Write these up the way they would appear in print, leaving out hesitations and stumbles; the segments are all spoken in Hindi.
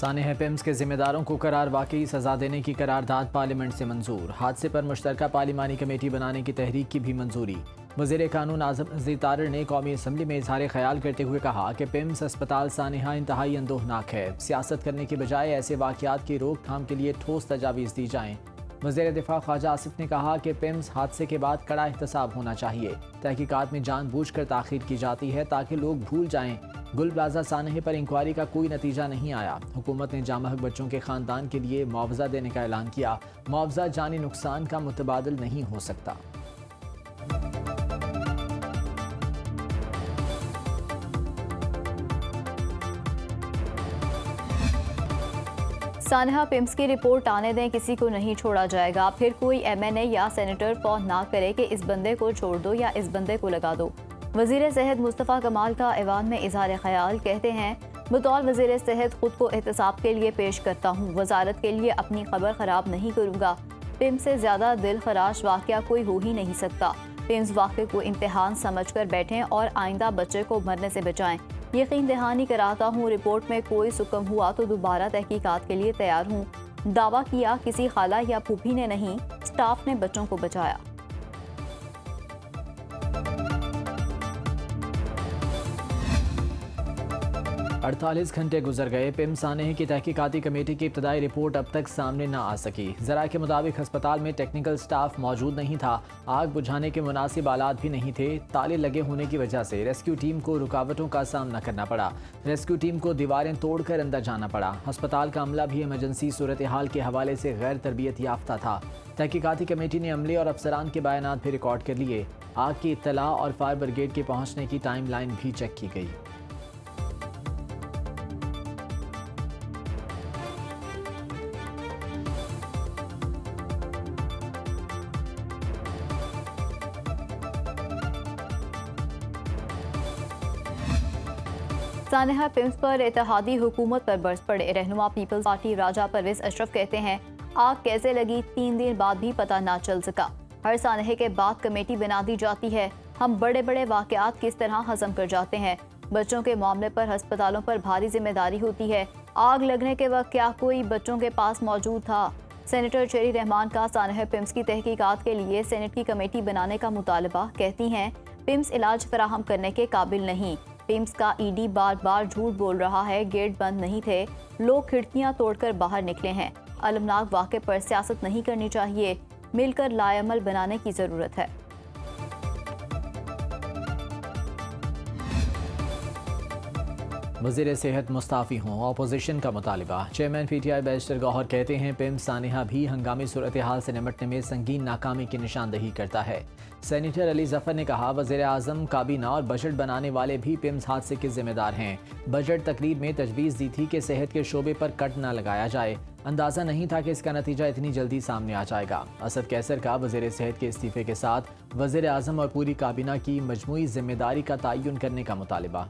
सानेह पिम्स के जिम्मेदारों को करार वाकई सजा देने की करारदाद पार्लियामेंट से मंजूर। हादसे पर मुश्तरका पार्लिमानी कमेटी बनाने की तहरीक की भी मंजूरी। वज़ीर कानून आज़म नज़ीर तारिर ने कौमी असम्बली में इजहार ख्याल करते हुए कहा कि पिम्स अस्पताल सानेहा इंतहाई अंदोहनाक है। सियासत करने की बजाय ऐसे वाक़यात की रोकथाम के लिए ठोस तजावीज़ दी जाएँ। वज़ीर दिफा ख्वाजा आसिफ ने कहा कि पिम्स हादसे के बाद कड़ा एहतसाब होना चाहिए। तहकीकात में जानबूझकर ताख़ीर की जाती है ताकि लोग भूल जाएं। गुल प्लाजा सानहे पर इंक्वायरी का कोई नतीजा नहीं आया। हुकूमत ने जामहक बच्चों के ख़ानदान के लिए मुआवजा देने का ऐलान किया। मुआवजा जानी नुकसान का मुतबादल नहीं हो सकता। सानहा पिम्स की रिपोर्ट आने दें, किसी को नहीं छोड़ा जाएगा। फिर कोई MNA या सेनेटर फोन ना करे कि इस बंदे को छोड़ दो या इस बंदे को लगा दो। वज़ीर सेहत मुस्तफ़ा कमाल का ऐवान में इजहार ख्याल, कहते हैं बतौर वज़ीर सेहत खुद को एहतसाब के लिए पेश करता हूँ। वजारत के लिए अपनी खबर ख़राब नहीं करूँगा। पिम्स से ज़्यादा दिल खराश वाक़या कोई हो ही नहीं सकता। पिम्स वाक़े को इम्तिहान समझ कर बैठें और आइंदा बच्चे को मरने से बचाएं। यकीन दहानी कराता हूँ, रिपोर्ट में कोई सुकम हुआ तो दोबारा तहकीकात के लिए तैयार हूँ। दावा किया किसी खाला या फूफी ने नहीं, स्टाफ ने बच्चों को बचाया। 48 घंटे गुजर गए। पिम्स सानेह की तहकीकाती कमेटी की इब्तदाई रिपोर्ट अब तक सामने न आ सकी। ज़रा के मुताबिक अस्पताल में टेक्निकल स्टाफ मौजूद नहीं था। आग बुझाने के मुनासिब आलात भी नहीं थे। ताले लगे होने की वजह से रेस्क्यू टीम को रुकावटों का सामना करना पड़ा। रेस्क्यू टीम को दीवारें तोड़कर अंदर जाना पड़ा। अस्पताल का अमला भी इमरजेंसी सूरत हाल के हवाले से गैर तरबियत याफ्ता था। तहकीकाती कमेटी ने अमले और अफसरान के बयानात भी रिकॉर्ड कर लिए। आग की इत्तला और फायर ब्रिगेड के पहुँचने की टाइम लाइन भी चेक की गई। सानेहा पिम्स पर इत्तेहादी हुकूमत पर बरस पड़े। रहनुमा पीपल्स पार्टी राजा परवेज अशरफ कहते हैं आग कैसे लगी 3 दिन बाद भी पता ना चल सका। हर सानहे के बाद कमेटी बना दी जाती है। हम बड़े बड़े वाक़यात किस तरह हजम कर जाते हैं। बच्चों के मामले पर अस्पतालों पर भारी जिम्मेदारी होती है। आग लगने के वक्त क्या कोई बच्चों के पास मौजूद था? सेनेटर चेरी रहमान का सानहा पिम्स की तहकीकात के लिए सेनेट की कमेटी बनाने का मुतालबा। कहती हैं पिम्स इलाज फराहम करने के काबिल नहीं। पिम्स का ED बार बार झूठ बोल रहा है। गेट बंद नहीं थे, लोग खिड़कियां तोड़कर बाहर निकले हैं। अलमनाक वाक़े पर सियासत नहीं करनी चाहिए, मिलकर लाएअमल बनाने की ज़रूरत है। वज़ीर सेहत मुस्ताफ़ी हों, अपोजिशन का मुतालिबा। चेयरमैन PTI बैरिस्टर गौहर कहते हैं पिम्स सानेहा भी हंगामी सूरत हाल से निपटने में संगीन नाकामी की निशानदही करता है। सेनेटर अली जफ़र ने कहा वज़ीर आज़म, काबीना और बजट बनाने वाले भी पिम्स हादसे के जिम्मेदार हैं। बजट तकरीर में तजवीज़ दी थी कि सेहत के शोबे पर कट न लगाया जाए। अंदाज़ा नहीं था कि इसका नतीजा इतनी जल्दी सामने आ जाएगा। असद कैसर का वज़ीर सेहत के इस्तीफ़े के साथ वज़ीर आज़म और पूरी काबीना की मजमूई जिम्मेदारी का तयन करने का मुतालिबा।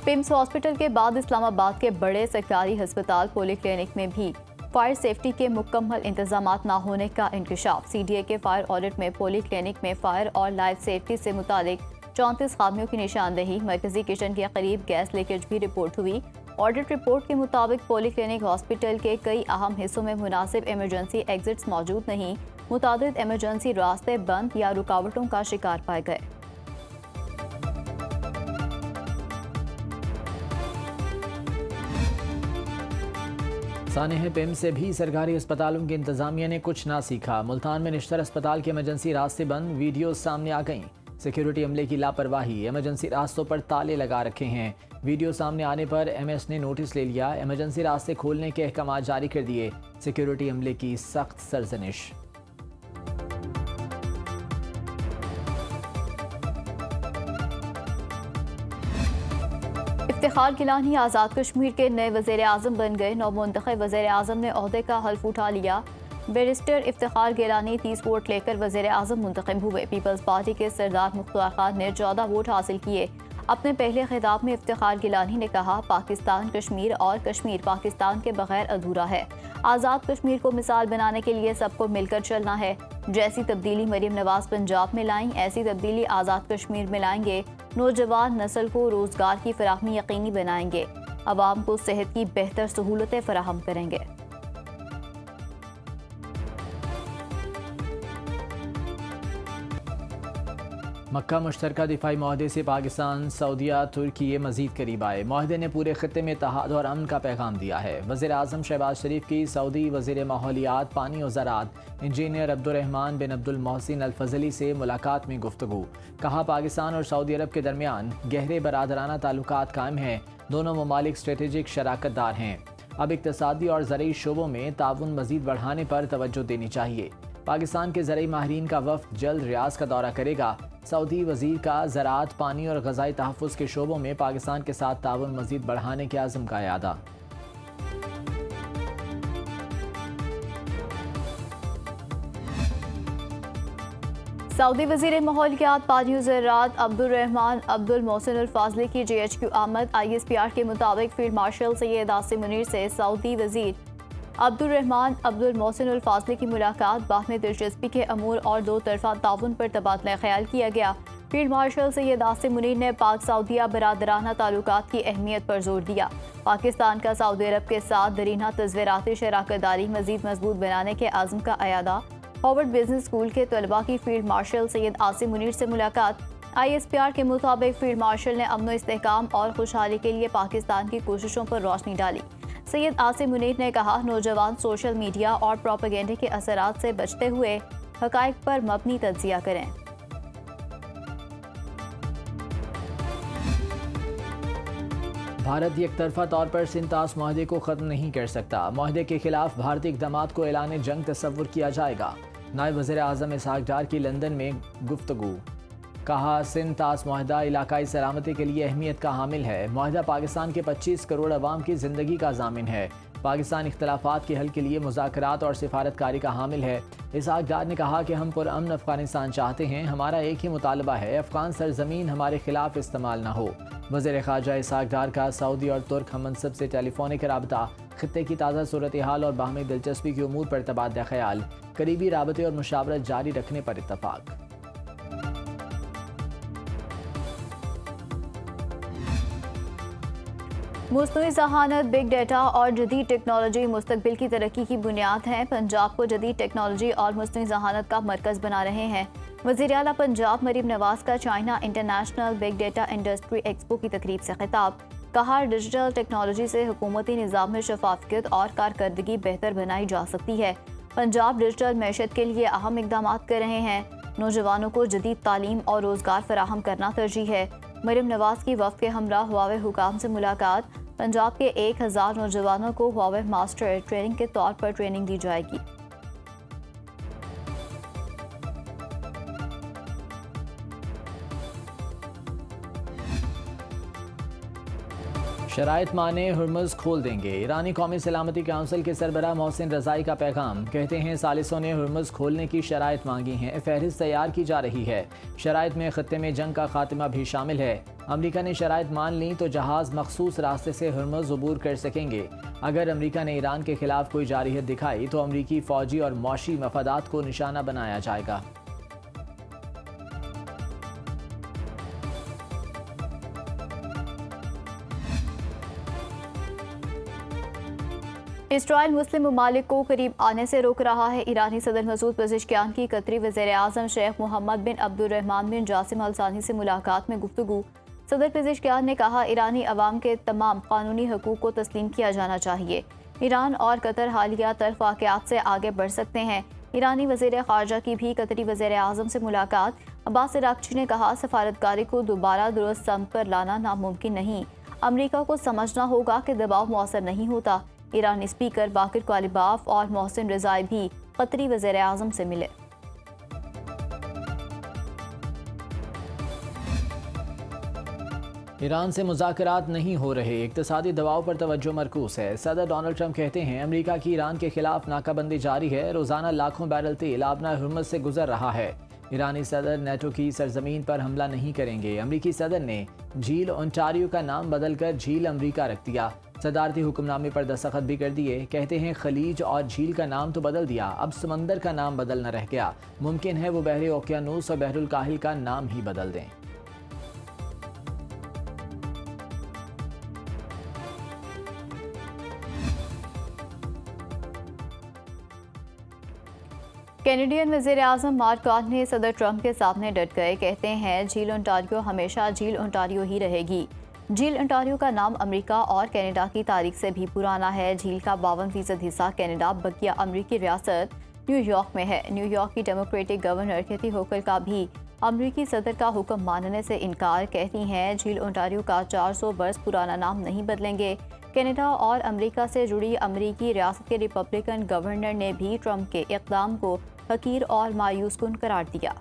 पिम्स हॉस्पिटल के बाद इस्लामाबाद के बड़े सरकारी अस्पताल पोली क्लिनिक में भी फायर सेफ्टी के मुकम्मल इंतजाम ना होने का इंकशाफ। CDA के फायर ऑडिट में पोली क्लिनिक में फायर और लाइफ सेफ्टी से मुतालिक 34 खामियों की निशानदेही। मरकजी किचन के करीब गैस लीकेज भी रिपोर्ट हुई। ऑडिट रिपोर्ट के मुताबिक पोली क्लिनिक हॉस्पिटल के कई अहम हिस्सों में मुनासिब इमरजेंसी एग्जिट्स मौजूद नहीं। मुतादिद इमरजेंसी रास्ते बंद या रुकावटों का शिकार पाए गए। सानेह पिम्स से भी सरकारी अस्पतालों की इंतजामिया ने कुछ ना सीखा। मुल्तान में निश्तर अस्पताल के इमरजेंसी रास्ते बंद, वीडियो सामने आ गईं। सिक्योरिटी अमले की लापरवाही, इमरजेंसी रास्तों पर ताले लगा रखे हैं। वीडियो सामने आने पर MS ने नोटिस ले लिया। इमरजेंसी रास्ते खोलने के अहकाम जारी कर दिए। सिक्योरिटी अमले की सख्त सरजनिश। इफ्तिखार गिलानी आज़ाद कश्मीर के नए वज़ीर आज़म बन गए। नौमुंतखब वज़ीर आज़म ने ओहदे का हल्फ उठा लिया। बैरिस्टर इफ्तिखार गिलानी 30 वोट लेकर वज़ीर आज़म मुंतखब हुए। पीपल्स पार्टी के सरदार मुख्तार खान ने 14 वोट हासिल किए। अपने पहले खिताब में इफ्तिखार गिलानी ने कहा पाकिस्तान कश्मीर और कश्मीर पाकिस्तान के बगैर अधूरा है। आज़ाद कश्मीर को मिसाल बनाने के लिए सबको मिलकर चलना है। जैसी तब्दीली मरीम नवाज पंजाब में लाएं, ऐसी तब्दीली आज़ाद कश्मीर में लाएंगे। नौजवान नस्ल को रोजगार की फराहमी यकीनी बनाएंगे। आवाम को सेहत की बेहतर सहूलतें फराहम करेंगे। मक्का मुश्तरका दिफाई माहदे से पाकिस्तान, सऊदीया, तुर्की मज़ीद करीब आए। माहदे ने पूरे खत्ते में इत्तेहाद और अमन का पैगाम दिया है। वज़ीर आज़म शहबाज शरीफ की सऊदी वज़ीर माहौलियात, पानी और ज़राअत इंजीनियर अब्दुर्रहमान बिन अब्दुल मोहसिन अल फजली से मुलाकात में गुफ्तगू। कहा, पाकिस्तान और सऊदी अरब के दरमियान गहरे बरादराना ताल्लुकात कायम हैं। दोनों ममालिक स्ट्रेटेजिक शराकतदार हैं। अब इक़्तिसादी और ज़रई शोबों में ताउन मज़ीद बढ़ाने पर तवज्जो देनी चाहिए। पाकिस्तान के ज़रई माहिरीन का वफ़द जल्द रियाज का दौरा करेगा। सऊदी वज़ीर का ज़राअत, पानी और ग़ज़ाई तहफ़्फ़ुज़ के शोबों में पाकिस्तान के साथ ताउन मज़ीद बढ़ाने के आज़म का इरादा। सऊदी वज़ीर माहौलियात, पानी और ज़राअत अब्दुर्रहमान अब्दुल मोहसिन अल फाज़ली की JHQ आमद। ISPR के मुताबिक फील्ड मार्शल सैयद आसिम मुनीर से सऊदी वज़ीर अब्दुर्रहमान अब्दुल मोहसिन अल फाज़ली की मुलाकात। बाहमी दिलचस्पी के अमूर और दो तरफ़ा ताउन पर तबादला ख्याल किया गया। फील्ड मार्शल सैयद आसिम मुनीर ने पाक सऊदीया बरादराना ताल्लुकात की अहमियत पर जोर दिया। पाकिस्तान का सऊदी अरब के साथ दरीना तज़वीराती शराकतदारी मज़ीद मजबूत बनाने के आज़म का अयादा। हार्वर्ड बिजनेस स्कूल के तलबा की फील्ड मार्शल सैयद आसिम मुनीर से मुलाकात। ISPR के मुताबिक फील्ड मार्शल ने अमन इस्तेहकाम और खुशहाली के लिए पाकिस्तान की कोशिशों पर रोशनी डाली। सैयद आसिम मुनीर ने कहा, नौजवान सोशल मीडिया और प्रोपेगेंडे के असरात से बचते हुए हक़ाइक़ पर मबनी तज्ज़िया करें। भारत एकतरफा तौर पर सिंतास माहदे को ख़त्म नहीं कर सकता। माहदे के खिलाफ भारतीय इक़दामात को ऐलान जंग तस्वुर किया जाएगा। नायब वज़ीर आज़म इसहाक़ डार की लंदन में गुफ्तगू। कहा, सिंतास माहदा इलाकाई सलामती के लिए अहमियत का हामिल है। माहदा पाकिस्तान के 25 करोड़ अवाम की ज़िंदगी का ज़ामिन है। पाकिस्तान इख्तलाफात के हल के लिए मुज़ाकरात और सिफारतकारी का हामिल है। इसहाक़ डार ने कहा कि हम पुरअमन अफ़गानिस्तान चाहते हैं। हमारा एक ही मुतालबा है, अफ़गान सरजमीन हमारे खिलाफ इस्तेमाल न हो। वज़ीर ख़ारजा इसहाक़ डार का सऊदी और तुर्क हममनसब से टेलीफोनिक रबता, खित्ते की ताज़ा सूरत हाल और बाहमी दिलचस्पी की उमूर पर तबादला ख्याल, करीबी राबते और मुशावरत जारी रखने पर इत्तफ़ाक़। मुस्तक़बिल ज़हानत, बिग डेटा और जदीद टेक्नोलॉजी मुस्तक़बिल की तरक्की की बुनियाद हैं। पंजाब को जदीद टेक्नोलॉजी और मुस्तक़बिल ज़हानत का मरकज़ बना रहे हैं। वज़ीर आला पंजाब मरीम नवाज का China international big data industry expo की तकरीब से खिताब। कहा, डिजिटल टेक्नोलॉजी से हुकूमती निज़ाम में शफाफियत और कारकर्दगी बेहतर बनाई जा सकती है। पंजाब डिजिटल मैशत के लिए अहम इक़दाम कर रहे हैं। नौजवानों को जदीद तालीम और रोज़गार फराहम करना तरजीह है। मरीम नवाज की वफ़द के हमरा हुआवे हुकाम से मुलाकात। पंजाब के 1000 नौजवानों को हुआवे मास्टर ट्रेनिंग के तौर पर ट्रेनिंग दी जाएगी। शराइत माने हुर्मुज़ खोल देंगे। ईरानी कौमी सलामती काउंसिल के सरबराह मोहसिन रज़ाई का पैगाम। कहते हैं, सालिसों ने हुर्मुज़ खोलने की शराइत मांगी हैं। फहरिस्त तैयार की जा रही है। शराइत में खत्ते में जंग का खात्मा भी शामिल है। अमरीका ने शराइत मान ली तो जहाज़ मखसूस रास्ते से हुर्मुज़ अबूर कर सकेंगे। अगर अमरीका ने ईरान के खिलाफ कोई जारहियत दिखाई तो अमरीकी फ़ौजी और मौशी मफादात को निशाना बनाया जाएगा। इसराइल मुस्लिम ममालिक को करीब आने से रोक रहा है। ईरानी सदर मसूद पेज़ेश्कियान की कतरी वज़ीर आज़म शेख मोहम्मद बिन अब्दुर्रहमान बिन जासिम अल सानी से मुलाकात में गुफ्तगू। सदर पेज़ेश्कियान ने कहा, ईरानी अवाम के तमाम कानूनी हकूक़ को तस्लीम किया जाना चाहिए। ईरान और कतर हालिया तल्ख़ वाक़यात से आगे बढ़ सकते हैं। ईरानी वज़ीर ख़ारजा की भी कतरी वज़ीर आज़म से मुलाकात। अब्बास अराग़ची ने कहा, सफारतकारी को दोबारा दुरुस्त समत पर लाना नामुमकिन नहीं। अमरीका को समझना होगा कि दबाव मौसर नहीं होता। ईरानी स्पीकर बाकिर कालिबाफ और मोहसिन रज़ाई भी कतरी वज़ीर आज़म से मिले। ईरान से मुज़ाकरात नहीं हो रहे, इक़्तिसादी दबाव पर तवज्जो मरकूज़ है। सदर डोनाल्ड ट्रंप कहते हैं, अमरीका की ईरान के खिलाफ नाकाबंदी जारी है। रोज़ाना लाखों बैरल तेल आबना हुर्मुज़ से गुजर रहा है। ईरानी सदर नेटो की सरजमीन पर हमला नहीं करेंगे। अमरीकी सदर ने झील ओंटारियो का नाम बदलकर झील अमरीका रख दिया। सदारती हुक्मनामे पर दस्तखत भी कर दिए। कहते हैं खलीज और झील का नाम तो बदल दिया, अब समंदर का नाम बदलना रह गया। मुमकिन है वो बहरे ओकियानूस और बहरुल काहिल का नाम ही बदल दें। कैनेडियन वज़ीर-ए-आज़म मार्क कार्नी सदर ट्रंप के सामने डट गए। कहते हैं झील ओंटारियो हमेशा झील ओंटारियो ही रहेगी। झील ओंटारियो का नाम अमेरिका और कनाडा की तारीख से भी पुराना है। झील का 52% हिस्सा कनाडा, बकिया अमेरिकी रियासत न्यूयॉर्क में है। न्यूयॉर्क की डेमोक्रेटिक गवर्नर कैथी होकल का भी अमेरिकी सदर का हुक्म मानने से इनकार। कहती हैं झील ओंटारियो का 400 बरस पुराना नाम नहीं बदलेंगे। कनाडा और अमेरिका से जुड़ी अमेरिकी रियासत के रिपब्लिकन गवर्नर ने भी ट्रंप के इक़दाम को हकीर और मायूस कुन करार दिया।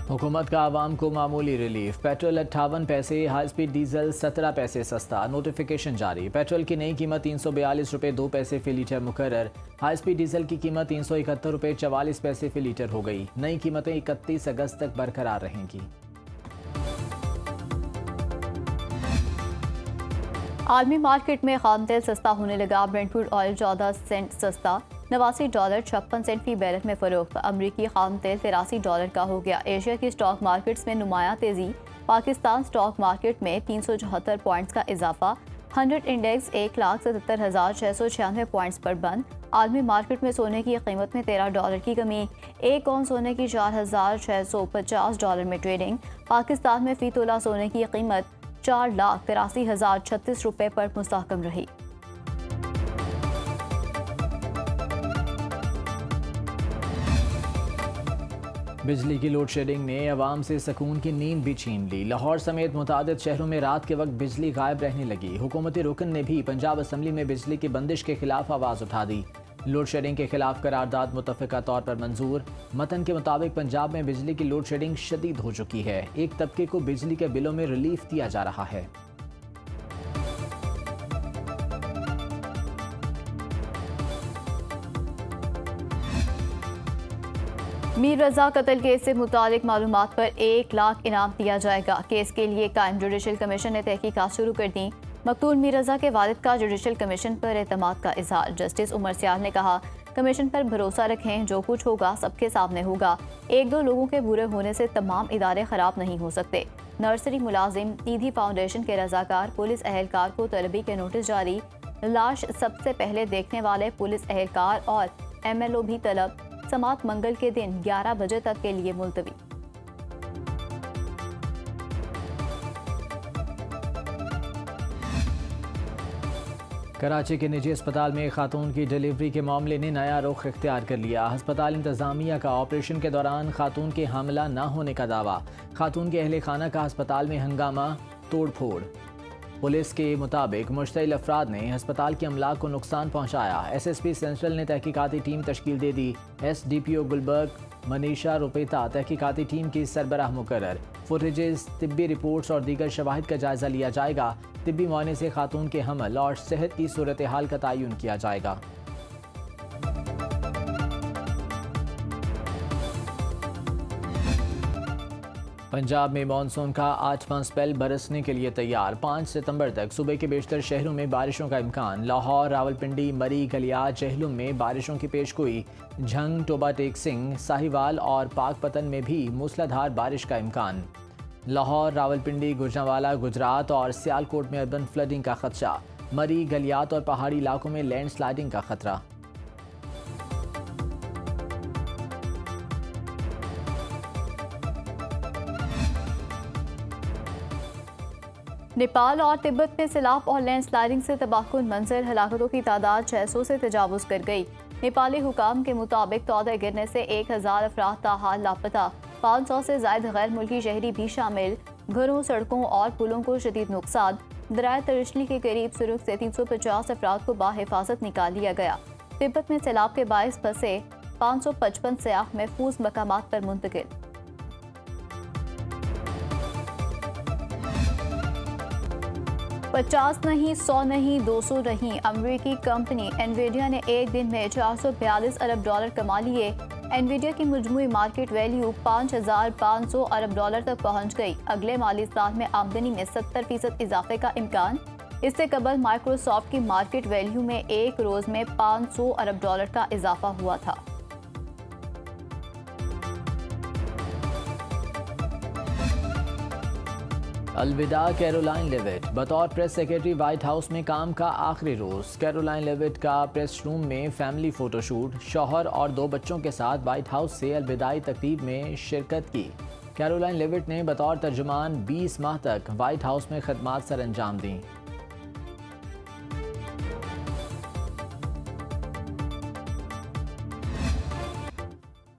हुकूमत का आवाम को मामूली रिलीफ। पेट्रोल 58 पैसे, हाई स्पीड डीजल 17 पैसे सस्ता। नोटिफिकेशन जारी। पेट्रोल की नई कीमत 342 रुपये 2 पैसे फी लीटर मुकर्रर। हाई स्पीड डीजल की कीमत 371 रुपये 44 पैसे फी लीटर हो गई। नई कीमतें 31 अगस्त तक बरकरार रहेंगी। आलमी मार्केट में खाम तेल सस्ता होने लगा। ब्रेंट क्रूड ऑयल 14 सेंट सस्ता, $89 56 सेंट फी बैरल में फरोख्त। अमरीकी खाम तेल $83 का हो गया। एशिया की स्टॉक मार्केट्स में नुमायां तेजी। पाकिस्तान स्टॉक मार्केट में 374 पॉइंट्स का इजाफा। 100 इंडेक्स 1,77,696 पॉइंट्स पर बंद। आलमी मार्केट में सोने की कीमत में $13 की कमी। एक औंस सोने की $4,650 में ट्रेडिंग। पाकिस्तान में फी तोला सोने की कीमत 4,83,036 रुपये पर मुस्तहकम रही। बिजली की लोड शेडिंग ने अवाम से सुकून की नींद भी छीन ली। लाहौर समेत मुतादिद शहरों में रात के वक्त बिजली गायब रहने लगी। हुकूमती रुकन ने भी पंजाब असम्बली में बिजली की बंदिश के खिलाफ आवाज़ उठा दी। लोड शेडिंग के खिलाफ करारदाद मुतफ़िका तौर पर मंजूर। मतन के मुताबिक पंजाब में बिजली की लोड शेडिंग शदीद हो चुकी है। एक तबके को बिजली के बिलों में रिलीफ दिया जा रहा है। मीर रजा कत्ल केस से मुतालिक मालूमात पर 1 लाख इनाम दिया जाएगा। केस के लिए कायम जुडिशल कमीशन ने तहकीकात शुरू कर दी। मकतूल मीर रजा के वालिद का जुडिशल कमीशन पर एतमाद का इजहार। जस्टिस उमर सियाल ने कहा, कमीशन पर भरोसा रखें, जो कुछ होगा सबके सामने होगा। 1-2 लोगों के बुरे होने से तमाम इदारे खराब नहीं हो सकते। नर्सरी मुलाजिम, ईदी फाउंडेशन के रजाकार, पुलिस अहलकार को तलबी के नोटिस जारी। लाश सबसे पहले देखने वाले पुलिस अहलकार और MLO भी तलब। समात मंगल के दिन 11 बजे तक के लिए मुलतवी। कराची के निजी अस्पताल में खातून की डिलीवरी के मामले ने नया रुख इख्तियार कर लिया। अस्पताल इंतजामिया का ऑपरेशन के दौरान खातून के हमला न होने का दावा। खातून के अहले खाना का अस्पताल में हंगामा, तोड़ फोड़। पुलिस के मुताबिक मुश्तइल अफराद ने अस्पताल के अमलाक को नुकसान पहुंचाया। SSP सेंट्रल ने तहकीकाती टीम तश्कील दे दी। SDPO गुलबर्ग मनीषा रुपेता तहकीकाती टीम की सरबराह मुकर्रर। फुटेजेस, तिब्बी रिपोर्ट्स और दीगर शवाहिद का जायजा लिया जाएगा। तिब्बी मुआयने से खातून के हमल और सेहत की सूरत हाल का तयन किया जाएगा। पंजाब में मानसून का 8वां स्पेल बरसने के लिए तैयार। 5 सितंबर तक सुबह के बेशतर शहरों में बारिशों का इम्कान। लाहौर, रावलपिंडी, मरी, गलियात, जहलुम में बारिशों की पेशगोई। झंग, टोबा टेक सिंह, साहिवाल और पाकपतन में भी मूसलाधार बारिश का इम्कान। लाहौर, रावलपिंडी, गुजरांवाला, गुजरात और सियालकोट में अर्बन फ्लडिंग का खदशा। मरी, गलियात और पहाड़ी इलाकों में लैंड स्लाइडिंग का खतरा। नेपाल और तिब्बत में सैलाब और लैंडस्लाइडिंग से तबाहकुन मंजर। हलाकतों की तादाद 600 से तजावुज कर गई। नेपाली हुकाम के मुताबिक तौदे गिरने से 1000 अफराद ताहाल लापता। 500 से ज्यादा गैर मुल्की शहरी भी शामिल। घरों, सड़कों और पुलों को शदीद नुकसान। दरिया तरिशली के करीब सुरुख से 350 अफराद को बाहिफाजत निकाल लिया गया। तिब्बत में सैलाब के बायस फंसे 555 सयाह महफूज मकामात पर मुंतकिल। 50 नहीं, 100 नहीं, 200 नहीं, अमेरिकी कंपनी एनवीडिया ने एक दिन में 442 अरब डॉलर कमा लिए। एनवीडिया की मजमूई मार्केट वैल्यू 5,500 अरब डॉलर तक पहुंच गई। अगले माली साल में आमदनी में 70% इजाफे का इम्कान। इससे कबल माइक्रोसॉफ्ट की मार्केट वैल्यू में एक रोज में 500 अरब डॉलर का इजाफा हुआ था। अलविदा कैरोलाइन लेविट, बतौर प्रेस सेक्रेटरी व्हाइट हाउस में काम का आखिरी रोज। कैरोलाइन लेविट का प्रेस रूम में फैमिली फोटोशूट, शौहर और 2 बच्चों के साथ व्हाइट हाउस से अलविदाई तकरीब में शिरकत की। कैरोलाइन लेविट ने बतौर तर्जुमान 20 माह तक व्हाइट हाउस में खदमात सर अंजाम दी।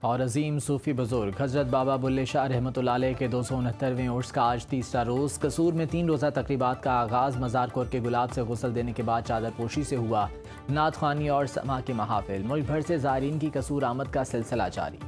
और अजीम सूफी बुजुर्ग हजरत बाबा बुल्ले शाह रहमतुल्लाह अलैह के 269वें उर्स का आज तीसरा रोज़। कसूर में 3 रोज़ा तकरीबात का आगाज़ मज़ार-कोर के गुलाब से गुस्ल देने के बाद चादर पोशी से हुआ। नात ख्वानी और समा के महाफिल, मुल्क भर से ज़ायरीन की कसूर आमद का सिलसिला जारी।